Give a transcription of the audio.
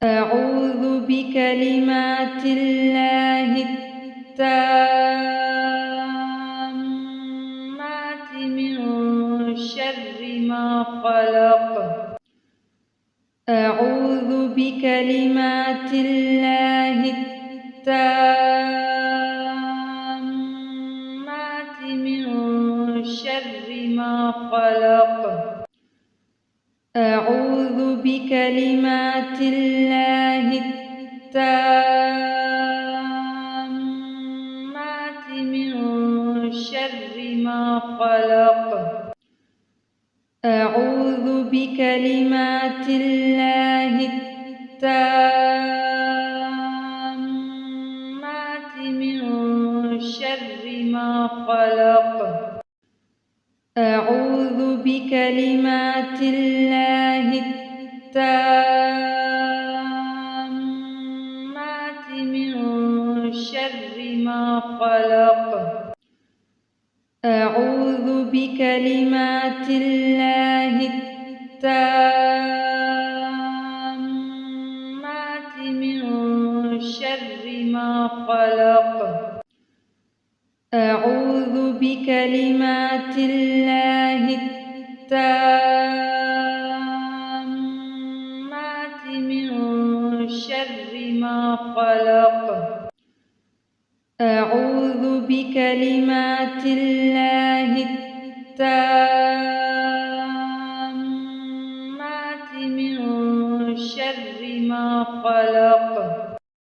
أعوذ بكلمات الله التامات من شر ما خلق. أعوذ بكلمات الله التامات من شر ما خلق. أعوذ بكلمات الله التامات من شر ما خلق. أعوذ بكلمات الله التامات من شر ما خلق. أعوذ بكلمات الله التامات من شر ما خلق. أعوذ بكلمات الله التامات من شر ما خلق. أعوذ بكلمات الله التامات من شر ما خلق. أعوذ بكلمات الله التامات من شر ما خلق.